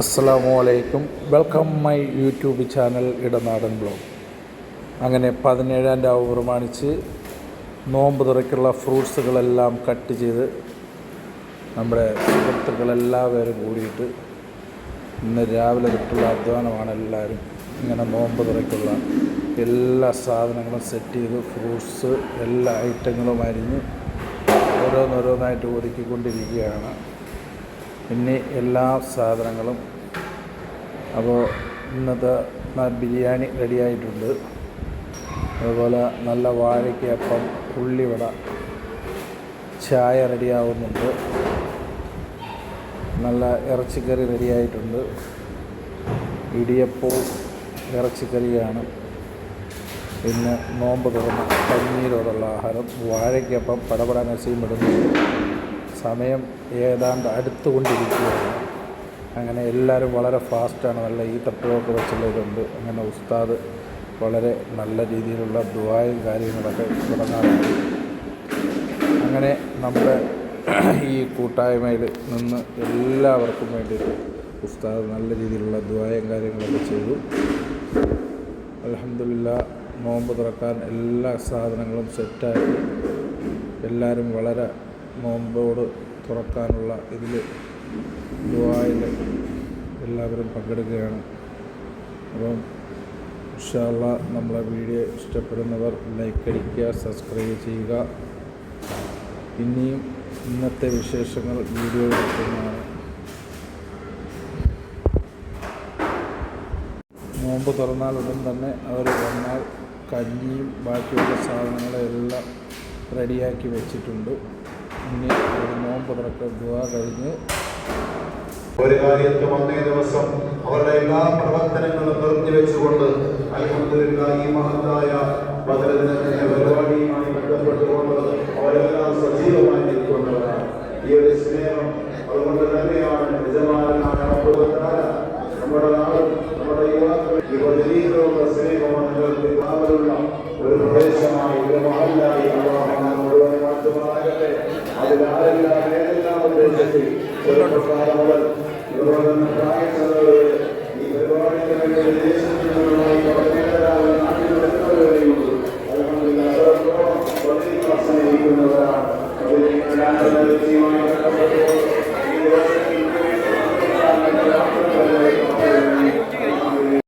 അസ്സലാമു അലൈക്കും. Welcome my YouTube channel Idanadan blog. അങ്ങനെ 17-ാം രാവ് പ്രമാണിച്ച് നോമ്പ് തുറയ്ക്കുള്ള ഫ്രൂട്ട്സുകളെല്ലാം കട്ട് ചെയ്ത് നമ്മുടെ സുഹൃത്തുക്കളെല്ലാവരും കൂടിയിട്ട് ഇന്ന് രാവിലെ തൊട്ടുള്ള അധ്വാനമാണ്. എല്ലാവരും ഇങ്ങനെ നോമ്പ് തുറയ്ക്കുള്ള എല്ലാ സാധനങ്ങളും സെറ്റ് ചെയ്ത് ഫ്രൂട്ട്സ് എല്ലാ ഐറ്റങ്ങളും അരിഞ്ഞ് ഓരോന്നോരോന്നായിട്ട് ഒതുക്കിക്കൊണ്ടിരിക്കുകയാണ്. പിന്നെ എല്ലാ സാധനങ്ങളും അപ്പോൾ ഇന്നത്തെ ബിരിയാണി റെഡിയായിട്ടുണ്ട്. അതുപോലെ നല്ല വാഴയ്ക്കപ്പം, ഉള്ളിവട, ചായ റെഡിയാവുന്നുണ്ട്. നല്ല ഇറച്ചിക്കറി റെഡിയായിട്ടുണ്ട്. ഇടിയപ്പവും ഇറച്ചിക്കറിയാണ്. പിന്നെ നോമ്പ് തുറന്ന് കഞ്ഞീരോടുള്ള ആഹാരം. വാഴയ്ക്കപ്പം പടപട നസീമിടുന്നുണ്ട്. സമയം ഏതാണ്ട് അടുത്തുകൊണ്ടിരിക്കുകയാണ്. അങ്ങനെ എല്ലാവരും വളരെ ഫാസ്റ്റാണ്. നല്ല ഈ തട്ടുകളൊക്കെ വെച്ചുള്ളവരുണ്ട്. അങ്ങനെ ഉസ്താദ് വളരെ നല്ല രീതിയിലുള്ള ദുആയും കാര്യങ്ങളൊക്കെ തുടങ്ങാറുണ്ട്. അങ്ങനെ നമ്മുടെ ഈ കൂട്ടായ്മയിൽ നിന്ന് എല്ലാവർക്കും വേണ്ടിയിട്ട് ഉസ്താദ് നല്ല രീതിയിലുള്ള ദുആയും കാര്യങ്ങളൊക്കെ ചെയ്തു. അൽഹംദുലില്ലാഹ്, നോമ്പ് തുറക്കാൻ എല്ലാ സാധനങ്ങളും സെറ്റാക്കി എല്ലാവരും വളരെ നോമ്പോട് തുറക്കാനുള്ള ഇതിൽ ദുആയിൽ എല്ലാവരും പങ്കെടുക്കുകയാണ്. അപ്പം ഇൻഷാ അല്ലാഹ് നമ്മളെ വീഡിയോ ഇഷ്ടപ്പെടുന്നവർ ലൈക്ക് അടിക്കുക, സബ്സ്ക്രൈബ് ചെയ്യുക. ഇനിയും ഇന്നത്തെ വിശേഷങ്ങൾ വീഡിയോ എടുക്കുന്നതാണ്. നോമ്പ് തുറന്നാൽ ഉടൻ തന്നെ അവർ വന്നാൽ കഞ്ഞിയും ബാക്കിയുള്ള സാധനങ്ങളെല്ലാം റെഡിയാക്കി വെച്ചിട്ടുണ്ട്. ഇനി ഒരു നോമ്പ് തുറക്കൽ ദുആ കഴിഞ്ഞ് ഒരു കാര്യത്തും അന്നേ ദിവസം അവരുടെ എല്ലാ പ്രവർത്തനങ്ങളും നിർത്തിവെച്ചുകൊണ്ട് അൽഹംദുലില്ലാഹ് ഈ മഹത്തായ ബദറിന്റെ പരിപാടിയുമായി ബന്ധപ്പെട്ടുകൊണ്ട് അവരെല്ലാം സജീവമായി നിൽക്കുന്നവരാണ്. ഈ ഒരു സ്നേഹം അതുകൊണ്ട് തന്നെയാണ് യജമാനായ റബ്ബുൽ തആല നമ്മുടെ നാടും നമ്മുടെ യുവാക്കൾ ഈ ബദരീകളുടെ സ്നേഹമാണ് നിങ്ങൾക്ക് കാവലുള്ള ഒരു പ്രദേശമായി ഒരു മഹല്ലായി അല്ലാഹു മുഴുവൻ മാറ്റുമാറാകട്ടെ. അതിലാരെല്ലാം ഏതെല്ലാം ഉദ്ദേശത്തിൽ ചെറുപ്പക്കാർ മുതൽ ഈ പരിപാടിക്ക് വേണ്ടി വിദേശത്ത്